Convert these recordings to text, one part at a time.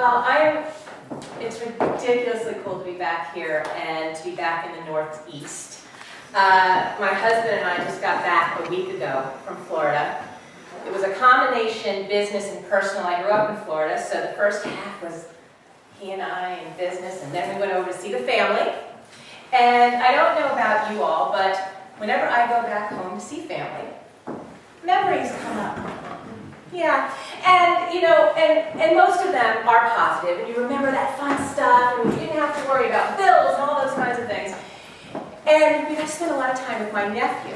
Well, it's ridiculously cool to be back here and to be back in the Northeast. My husband and I just got back a week ago from Florida. It was a combination business and personal. I grew up in Florida, so the first half was he and I in business, and then we went over to see the family. And I don't know about you all, but whenever I go back home to see family, memories come up. Yeah, and you know, and most of them are positive, and you remember that fun stuff, and you didn't have to worry about bills and all those kinds of things. And we got to spend a lot of time with my nephew.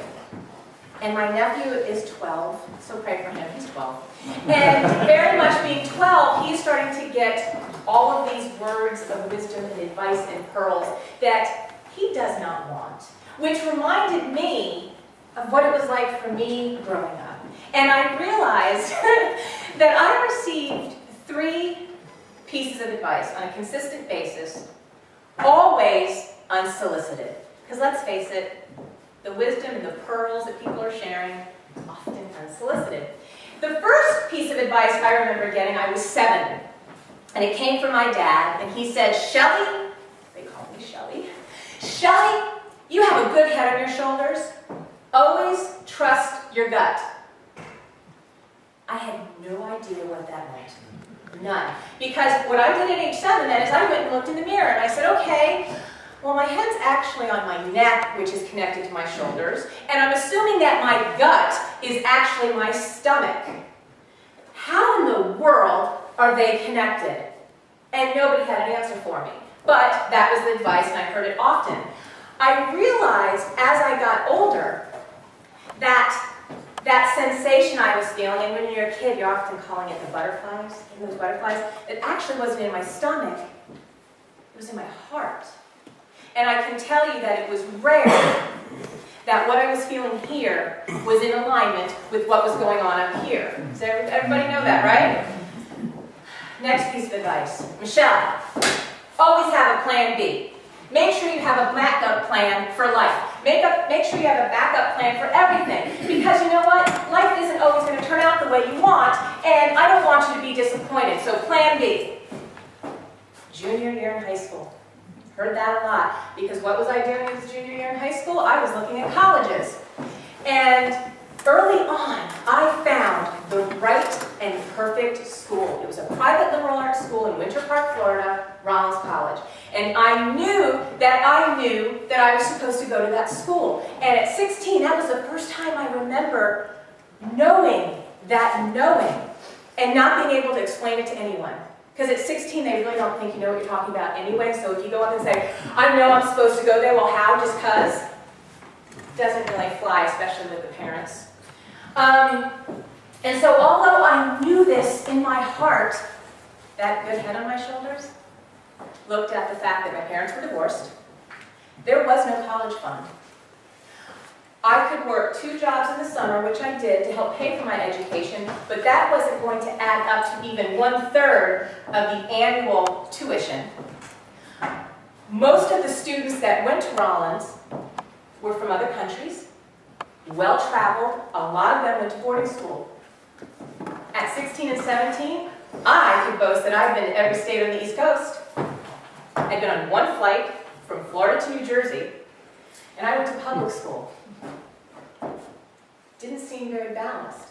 And my nephew is 12, so pray for him, he's 12. And very much being 12, he's starting to get all of these words of wisdom and advice and pearls that he does not want, which reminded me of what it was like for me growing up. And I realized that I received 3 pieces of advice on a consistent basis, always unsolicited. Because let's face it, the wisdom and the pearls that people are sharing is often unsolicited. The first piece of advice I remember getting, I was 7. And it came from my dad, and he said, Shelley, they call me Shelley, Shelley, you have a good head on your shoulders. Always trust your gut. I had no idea what that meant. None. Because what I did at age 7 then is I went and looked in the mirror and I said, okay, well my head's actually on my neck, which is connected to my shoulders, and I'm assuming that my gut is actually my stomach. How in the world are they connected? And nobody had an answer for me. But that was the advice, and I heard it often. I realized as I got older that sensation I was feeling, and when you're a kid, you're often calling it the butterflies, those butterflies, it actually wasn't in my stomach, it was in my heart. And I can tell you that it was rare that what I was feeling here was in alignment with what was going on up here. Does everybody know that, right? Next piece of advice. Michelle, always have a plan B. Make sure you have a backup plan for life. Make sure you have a backup plan for everything. Because you know what? Life isn't always going to turn out the way you want, and I don't want you to be disappointed. So plan B. Junior year in high school. Heard that a lot. Because what was I doing as a junior year in high school? I was looking at colleges. And early on, I found the right and perfect school. It was a private liberal arts school in Winter Park, Florida, Rollins College. And I knew that I was supposed to go to that school. And at 16, that was the first time I remember knowing and not being able to explain it to anyone. Because at 16, they really don't think you know what you're talking about anyway. So if you go up and say, I know I'm supposed to go there, well, how? Just because? Doesn't really fly, especially with the parents. And so although I knew this in my heart, that good head on my shoulders, looked at the fact that my parents were divorced. There was no college fund. I could work 2 jobs in the summer, which I did, to help pay for my education, but that wasn't going to add up to even 1/3 of the annual tuition. Most of the students that went to Rollins were from other countries, well-traveled. A lot of them went to boarding school. At 16 and 17, I could boast that I've been to every state on the East Coast. I'd been on 1 flight from Florida to New Jersey, and I went to public school. Didn't seem very balanced,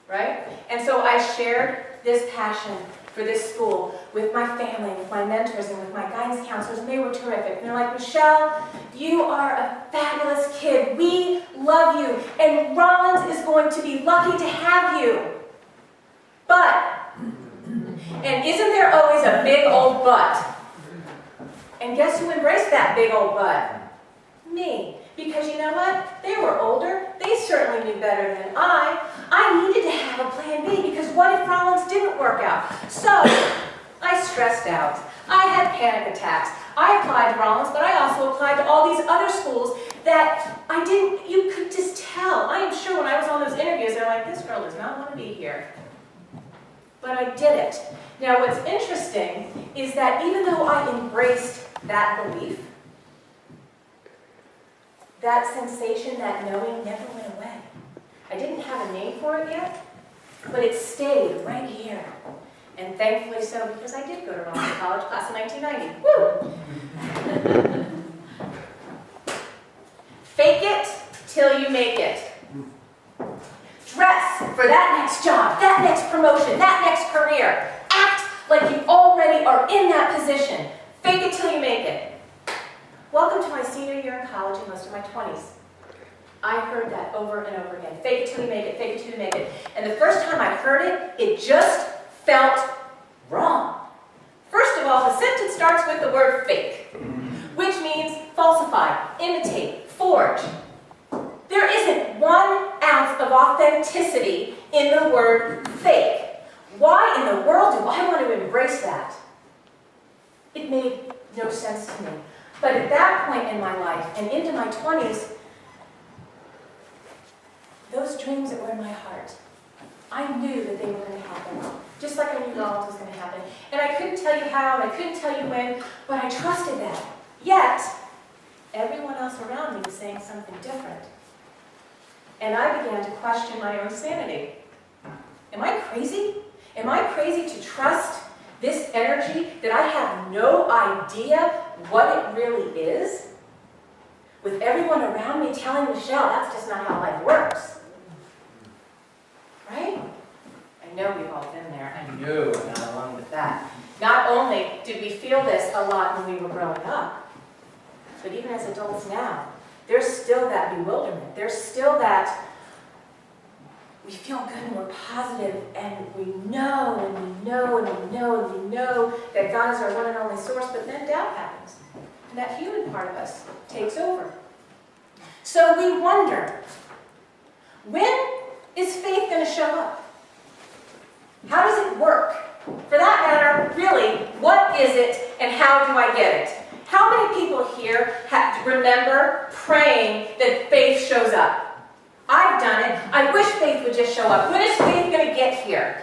right? And so I shared this passion for this school with my family, with my mentors, and with my guidance counselors, and they were terrific. And they're like, Michelle, you are a fabulous kid. We love you, and Rollins is going to be lucky to have you. But, and isn't there always a big old but? And guess who embraced that big old but? Me. Because you know what? They were older. They certainly knew better than I. I needed to have a plan B because what if Rollins didn't work out? So I stressed out. I had panic attacks. I applied to Rollins, but I also applied to all these other schools that you could just tell. I am sure when I was on those interviews, they're like, this girl does not want to be here. But I did it. Now what's interesting is that even though I embraced that belief, that sensation, that knowing never went away. I didn't have a name for it yet, but it stayed right here. And thankfully so, because I did go to Rollins College, class of 1990. Woo! Fake it till you make it. Dress for that next job, that next promotion, that next career. Act like you already are in that position. Fake it till you make it. Welcome to my senior year in college and most of my 20s. I heard that over and over again. Fake it till you make it, fake it till you make it. And the first time I heard it, it just felt wrong. First of all, the sentence starts with the word fake, which means falsify, imitate, forge. There isn't 1 ounce of authenticity in the word fake. Why in the world do I want to embrace that? It made no sense to me. But at that point in my life and into my 20s, those dreams that were in my heart, I knew that they were going to happen. Just like I knew Rollins was going to happen. And I couldn't tell you how, and I couldn't tell you when, but I trusted that. Yet, everyone else around me was saying something different. And I began to question my own sanity. Am I crazy? Am I crazy to trust this energy that I have no idea what it really is? With everyone around me telling Michelle, that's just not how life works. Right? I know we've all been there. I know I'm not alone with that. Not only did we feel this a lot when we were growing up, but even as adults now, there's still that bewilderment. There's still that we feel good and we're positive and we know and we know and we know and we know that God is our one and only source, but then doubt happens. And that human part of us takes over. So we wonder, when is faith going to show up? How does it work? For that matter, really, what is it and how do I get it? How many people here remember praying that faith shows up? I've done it. I wish faith would just show up. When is faith going to get here?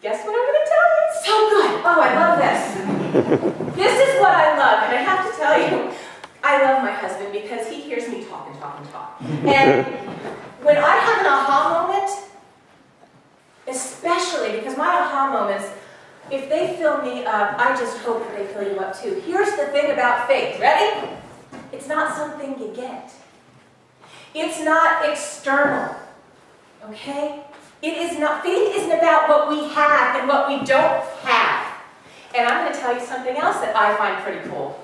Guess what I'm going to tell you? It's so good. Oh, I love this. This is what I love. And I have to tell you, I love my husband because he hears me talk and talk and talk. And when I have an aha moment, especially because my aha moments, if they fill me up, I just hope that they fill you up too. Here's the thing about faith. Ready? It's not something you get. It's not external. Okay? It is not. Faith isn't about what we have and what we don't have. And I'm going to tell you something else that I find pretty cool.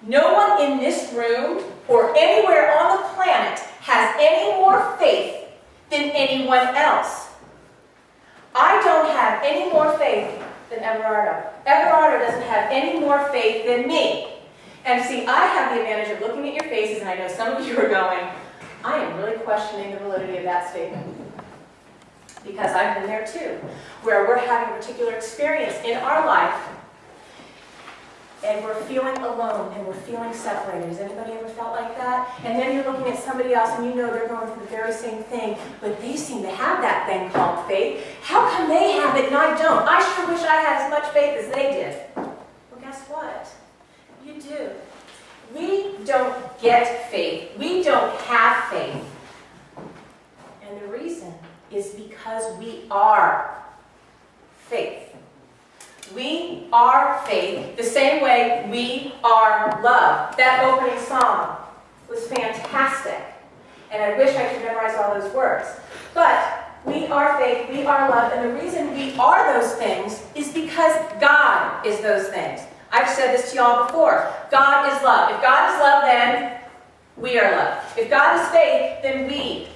No one in this room or anywhere on the planet has any more faith than anyone else. I don't have any more faith than Everardo. Everardo doesn't have any more faith than me. And see, I have the advantage of looking at your faces, and I know some of you are going, I am really questioning the validity of that statement. Because I've been there too, where we're having a particular experience in our life, and we're feeling alone, and we're feeling separated. Has anybody ever felt like that? And then you're looking at somebody else, and you know they're going through the very same thing, but they seem to have that thing called faith. How come they have it and I don't? I sure wish I had as much faith as they did. Well, guess what? You do. We don't get faith. We don't have faith. And the reason is because we are faith. We are faith the same way we are love. That opening song was fantastic. And I wish I could memorize all those words. But we are faith, we are love, and the reason we are those things is because God is those things. I've said this to y'all before. God is love. If God is love, then we are love. If God is faith, then we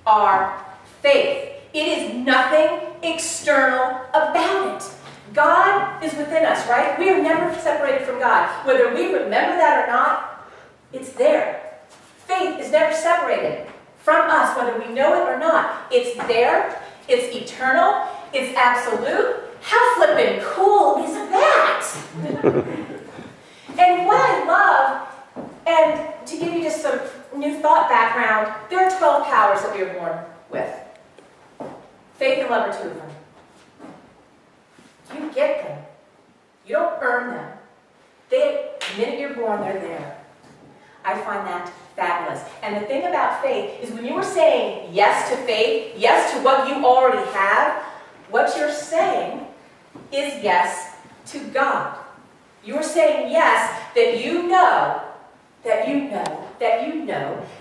are faith. It is nothing external about it. God is within us, right? We are never separated from God. Whether we remember that or not, it's there. Faith is never separated from us, whether we know it or not. It's there. It's eternal. It's absolute. How flippin' cool is that? And what I love, and to give you just some new thought background, there are 12 powers that we are born with. Faith and love are 2 of them. You get them. You don't earn them. The minute you're born, they're there. I find that fabulous. And the thing about faith is when you were saying yes to faith, yes to what you already have, what you're saying is yes to God. You're saying yes that you know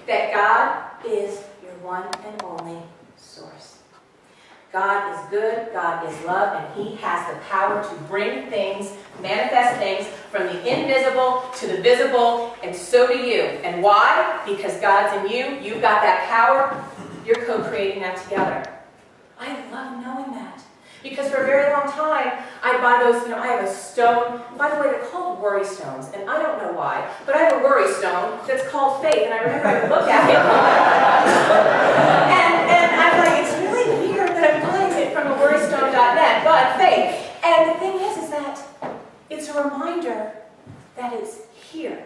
that God is your one and only source. God is good, God is love, and He has the power to bring things, manifest things from the invisible to the visible, and so do you. And why? Because God's in you, you've got that power, you're co-creating that together. I love knowing that. Because for a very long time, I'd buy those, I have a stone, by the way, they're called worry stones, and I don't know why, but I have a worry stone that's called faith, and I remember I would look at it, and I'm like, it's really weird that I'm buying it from a worrystone.net, but faith. And the thing is that it's a reminder that it's here.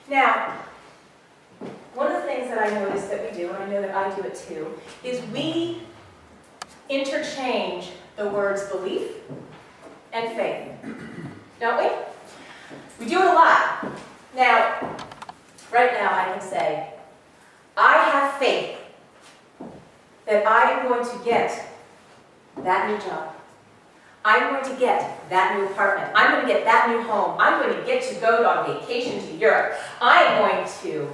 Now, one of the things that I notice that we do, and I know that I do it too, is we interchange the words belief and faith, don't we? We do it a lot. Now, right now I can say, I have faith that I am going to get that new job. I'm going to get that new apartment. I'm going to get that new home. I'm going to get to go on vacation to Europe. I'm going to,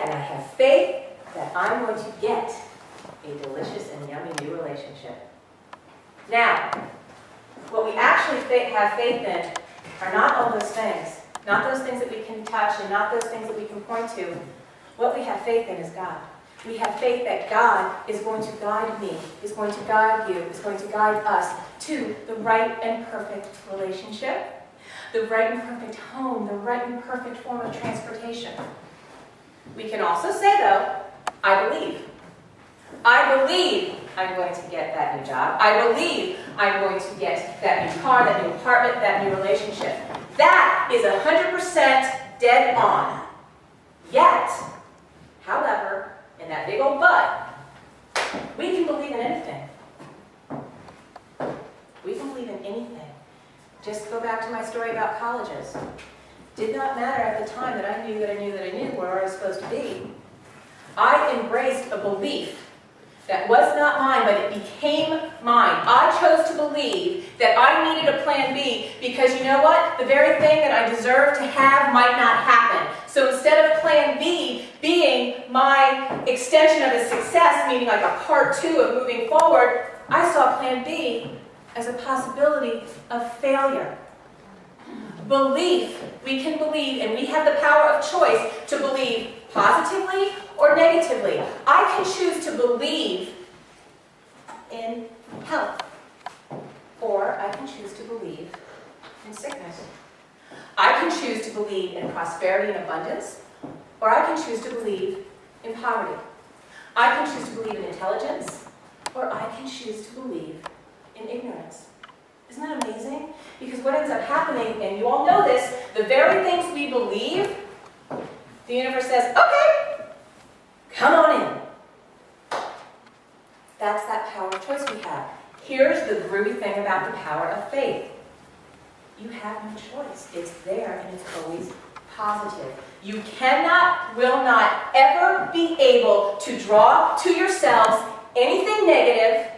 and I have faith that I'm going to get a delicious and yummy new relationship. Now, what we actually have faith in are not all those things. Not those things that we can touch and not those things that we can point to. What we have faith in is God. We have faith that God is going to guide me, is going to guide you, is going to guide us to the right and perfect relationship, the right and perfect home, the right and perfect form of transportation. We can also say, though, I believe. I believe I'm going to get that new job. I believe I'm going to get that new car, that new apartment, that new relationship. That is 100% dead on. Yet, however, in that big old but, we can believe in anything. We can believe in anything. Just go back to my story about colleges. Did not matter at the time that I knew where I was supposed to be. I embraced a belief that was not mine, but it became mine. I chose to believe that I needed a plan B because you know what? The very thing that I deserved to have might not happen. So instead of plan B being my extension of a success, meaning like a part 2 of moving forward, I saw plan B as a possibility of failure. Belief, we can believe, and we have the power of choice to believe positively or negatively. I can choose to believe in health, or I can choose to believe in sickness. I can choose to believe in prosperity and abundance, or I can choose to believe in poverty. I can choose to believe in intelligence, or I can choose to believe in ignorance. Isn't that amazing? Because what ends up happening, and you all know this, the very things we believe, the universe says, okay, come on in. That's that power of choice we have. Here's the groovy thing about the power of faith. You have no choice. It's there and it's always positive. You cannot, will not ever be able to draw to yourselves anything negative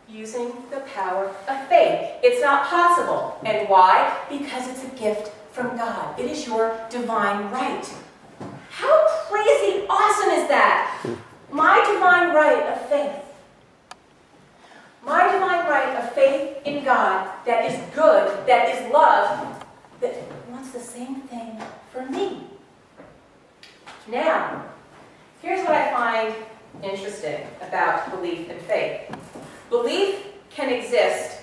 using the power of faith. It's not possible. And why? Because it's a gift from God. It is your divine right. How crazy awesome is that? My divine right of faith. My divine right of faith in God that is good, that is love, that wants the same thing for me. Now, here's what I find interesting about belief and faith. Belief can exist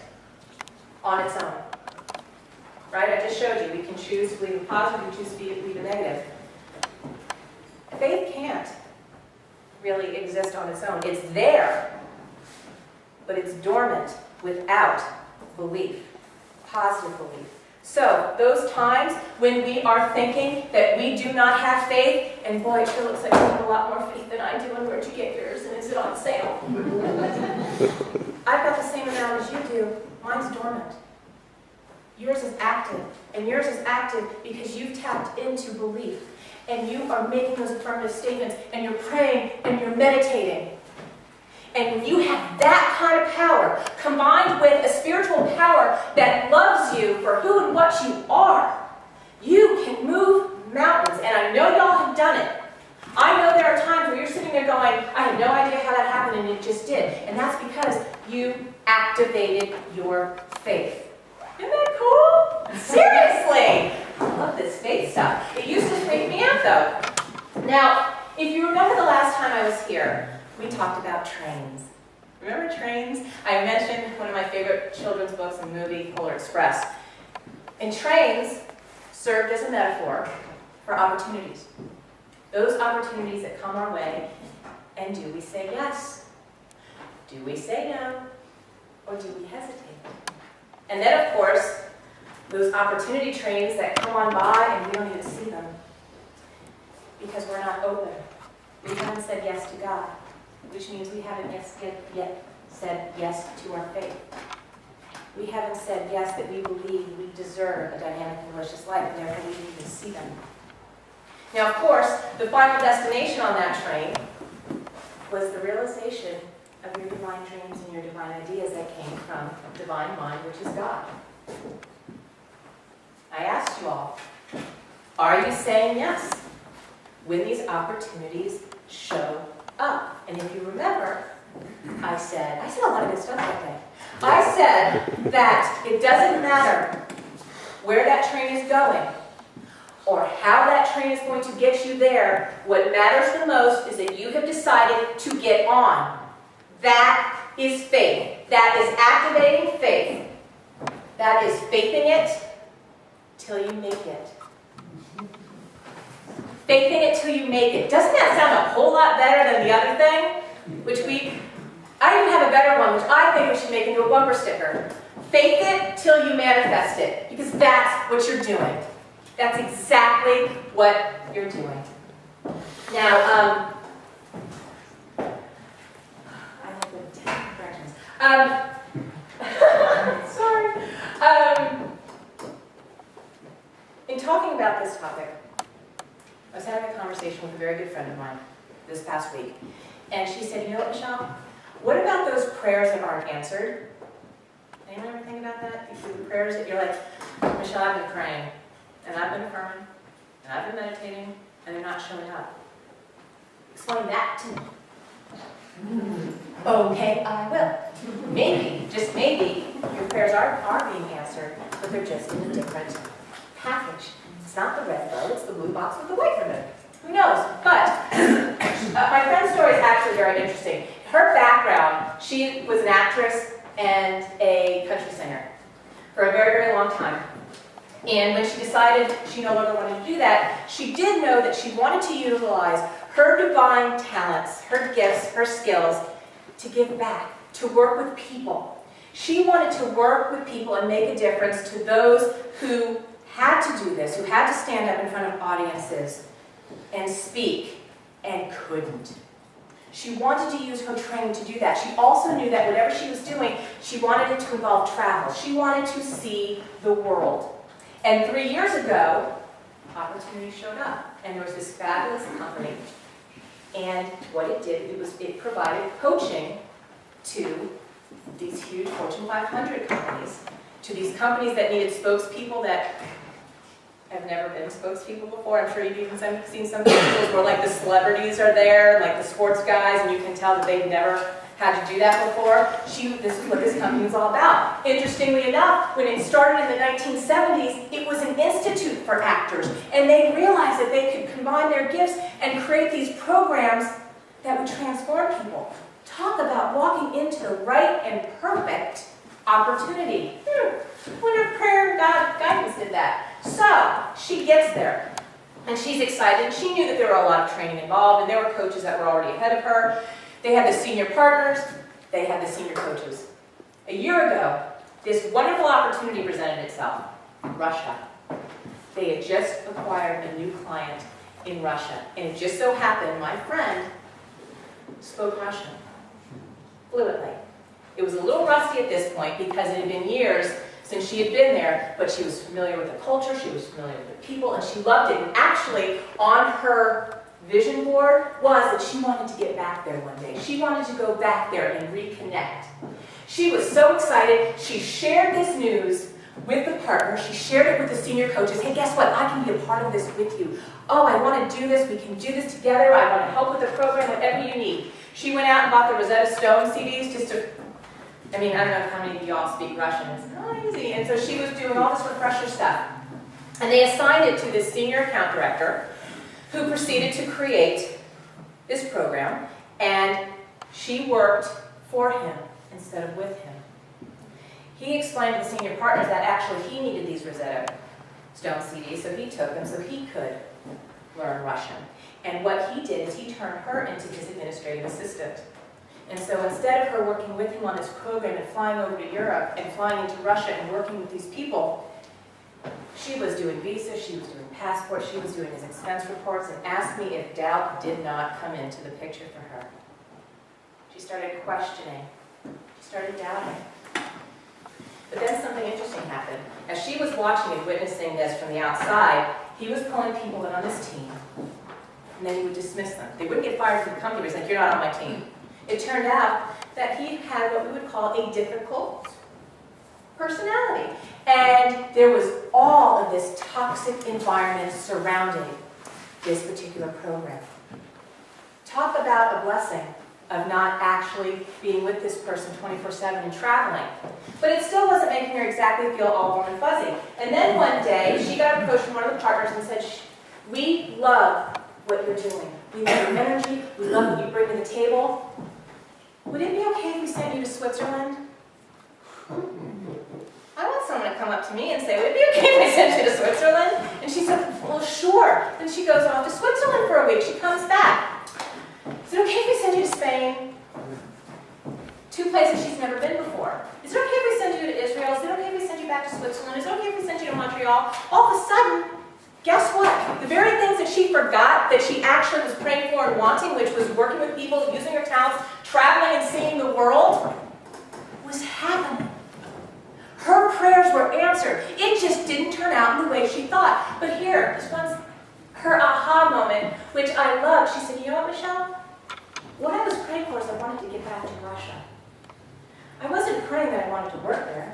on its own. Right? I just showed you. We can choose to believe in positive, we choose to believe in negative. Faith can't really exist on its own. It's there, but it's dormant without belief, positive belief. So, those times when we are thinking that we do not have faith, and boy, it sure looks like you have a lot more faith than I do, and where'd you get yours, and is it on sale? I've got the same amount as you do. Mine's dormant. Yours is active, and yours is active because you've tapped into belief, and you are making those affirmative statements, and you're praying, and you're meditating. And when you have that kind of power, combined with a spiritual power that loves you for who and what you are, you can move mountains. And I know y'all have done it. I know there are times where you're sitting there going, I have no idea how that happened, and it just did. And that's because you activated your faith. Isn't that cool? Seriously! I love this faith stuff. It used to freak me out, though. Now, if you remember the last time I was here, we talked about trains. Remember trains? I mentioned one of my favorite children's books and movie, Polar Express. And trains served as a metaphor for opportunities. Those opportunities that come our way, and do we say yes? Do we say no? Or do we hesitate? And then, of course, those opportunity trains that come on by and we don't even see them because we're not open. We haven't said yes to God, which means we haven't yet said yes to our faith. We haven't said yes that we believe we deserve a dynamic and delicious life, and therefore we didn't even see them. Now, of course, the final destination on that train was the realization of your divine dreams and your divine ideas that came from divine mind, which is God. I asked you all, are you saying yes when these opportunities show up? And if you remember, I said a lot of good stuff that day. I said that it doesn't matter where that train is going or how that train is going to get you there. What matters the most is that you have decided to get on. That is faith. That is activating faith. That is faithing it till you make it. Faithing it till you make it. Doesn't that sound a whole lot better than the other thing? I even have a better one, which I think we should make into a bumper sticker. Faith it till you manifest it. Because that's what you're doing. That's exactly what you're doing. Now, sorry. In talking about this topic, I was having a conversation with a very good friend of mine this past week. And she said, you know what, Michelle? What about those prayers that aren't answered? Anyone ever think about that? The prayers that you're like, Michelle, I've been praying, and I've been affirming, and I've been meditating, and they're not showing up. Explain that to me. Okay, I will. Maybe, just maybe, your prayers are being answered, but they're just in a different package. It's not the red bow, it's the blue box with the white ribbon. Who knows? But my friend's story is actually very interesting. Her background, she was an actress and a country singer for a very, very long time. And when she decided she no longer wanted to do that, she did know that she wanted to utilize her divine talents, her gifts, her skills to give back, to work with people. She wanted to work with people and make a difference to those who had to do this, who had to stand up in front of audiences and speak and couldn't. She wanted to use her training to do that. She also knew that whatever she was doing, she wanted it to involve travel. She wanted to see the world. And 3 years ago, opportunity showed up. And there was this fabulous company. And what it did, it provided coaching to these huge Fortune 500 companies, to these companies that needed spokespeople that have never been spokespeople before. I'm sure you've even seen some pictures where like the celebrities are there, like the sports guys, and you can tell that they've never had to do that before. This is what this company was all about. Interestingly enough, when it started in the 1970s, it was an institute for actors, and they realized that they could combine their gifts and create these programs that would transform people. Talk about walking into the right and perfect opportunity. Wonder if prayer and guidance did that. So, she gets there, and she's excited. She knew that there were a lot of training involved, and there were coaches that were already ahead of her. They had the senior partners, they had the senior coaches. A year ago, this wonderful opportunity presented itself. Russia. They had just acquired a new client in Russia, and it just so happened my friend spoke Russian fluently. It was a little rusty at this point because it had been years since she had been there, but she was familiar with the culture, she was familiar with the people, and she loved it. And actually, on her vision board was that she wanted to get back there one day. She wanted to go back there and reconnect. She was so excited. She shared this news with the partner. She shared it with the senior coaches. Hey, guess what? I can be a part of this with you. Oh, I want to do this. We can do this together. I want to help with the program, whatever you need. She went out and bought the Rosetta Stone CDs just to, I don't know how many of y'all speak Russian. It's not easy. And so she was doing all this refresher stuff. And they assigned it to this senior account director who proceeded to create this program. And she worked for him instead of with him. He explained to the senior partners that actually he needed these Rosetta Stone CDs, so he took them so he could learn Russian. And what he did is he turned her into his administrative assistant. And so instead of her working with him on this program and flying over to Europe and flying into Russia and working with these people, she was doing visas, she was doing passports, she was doing his expense reports, and asked me if doubt did not come into the picture for her. She started questioning. She started doubting. But then something interesting happened. As she was watching and witnessing this from the outside, he was pulling people in on his team, and then he would dismiss them. They wouldn't get fired from the company, but he's like, you're not on my team. It turned out that he had what we would call a difficult personality. And there was all of this toxic environment surrounding this particular program. Talk about a blessing of not actually being with this person 24/7 and traveling. But it still wasn't making her exactly feel all warm and fuzzy. And then one day, she got approached from one of the partners and said, we love what you're doing. We love your energy. We love what you bring to the table. Would it be okay if we sent you to Switzerland? I want someone to come up to me and say, would it be okay if I sent you to Switzerland? And she said, well, sure. Then she goes off to Switzerland for a week. She comes back. Is it okay if we send you to Spain? 2 places she's never been before. Is it okay if we send you to Israel? Is it okay if we send you back to Switzerland? Is it okay if we send you to Montreal? All of a sudden, guess what? The very things that she forgot that she actually was praying for and wanting, which was working with people, using her talents, traveling and seeing the world, was happening. Her prayers were answered. It just didn't turn out in the way she thought. But here, this one's her aha moment, which I love. She said, you know what, Michelle? What I was praying for is I wanted to get back to Russia. I wasn't praying that I wanted to work there.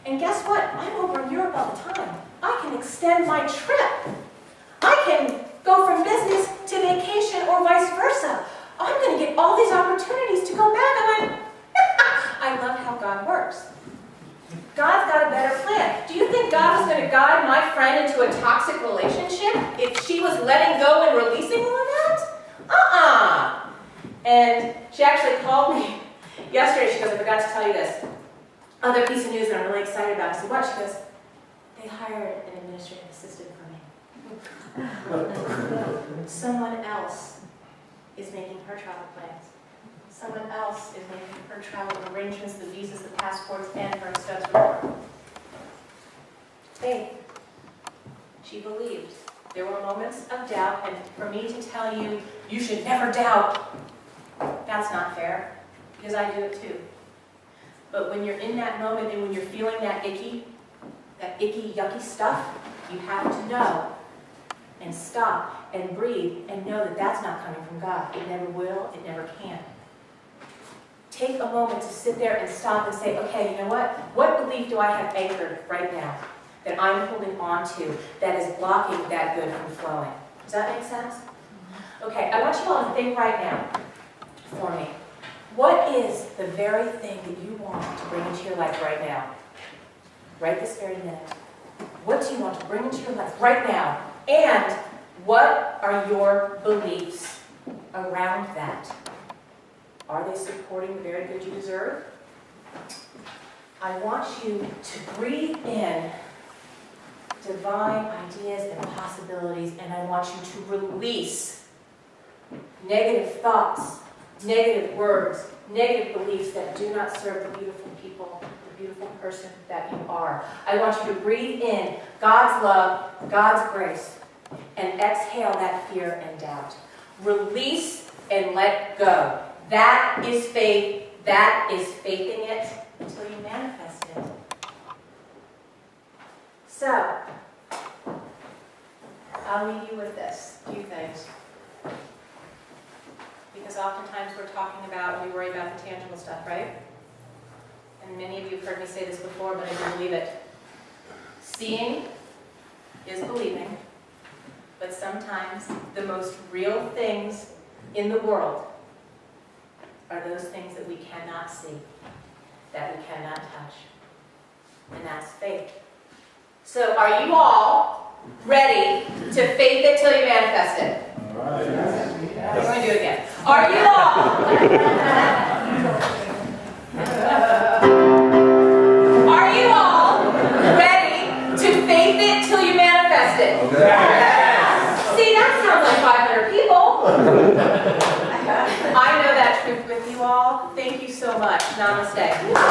And guess what? I'm over in Europe all the time. I can extend my trip. I can go from business to vacation or vice versa. I'm going to get all these opportunities to go back. I'm like, I love how God works. God's got a better plan. Do you think God was going to guide my friend into a toxic relationship if she was letting go and releasing all of that? And she actually called me yesterday. She goes, I forgot to tell you this other piece of news that I'm really excited about. I said, what? She goes, they hired an administrative assistant for me. Someone else is making her travel plans. Someone else is making her travel arrangements, the visas, the passports, and her expense report. Faith. She believed. There were moments of doubt, and for me to tell you, you should never doubt, that's not fair, because I do it too. But when you're in that moment and when you're feeling that icky, yucky stuff, you have to know and stop and breathe and know that that's not coming from God. It never will, it never can. Take a moment to sit there and stop and say, okay, you know what? What belief do I have anchored right now that I'm holding on to that is blocking that good from flowing? Does that make sense? Okay, I want you all to think right now for me. What is the very thing that you want to bring into your life right now? Right this very minute. What do you want to bring into your life right now? And what are your beliefs around that? Are they supporting the very good you deserve? I want you to breathe in divine ideas and possibilities, and I want you to release negative thoughts, negative words, negative beliefs that do not serve the beautiful people, the beautiful person that you are. I want you to breathe in God's love, God's grace, and exhale that fear and doubt. Release and let go. That is faith. That is faithing it until you manifest it. So, I'll leave you with this. 2 things. because oftentimes we're talking about, we worry about the tangible stuff, right? And many of you have heard me say this before, but I do believe it. Seeing is believing, but sometimes the most real things in the world are those things that we cannot see, that we cannot touch. And that's faith. So are you all ready to faith it till you manifest it? All right. We're going to do it again. Are you all? Are you all ready to faith it till you manifest it? Okay. See, that sounds like 500 people. I know that truth with you all. Thank you so much. Namaste.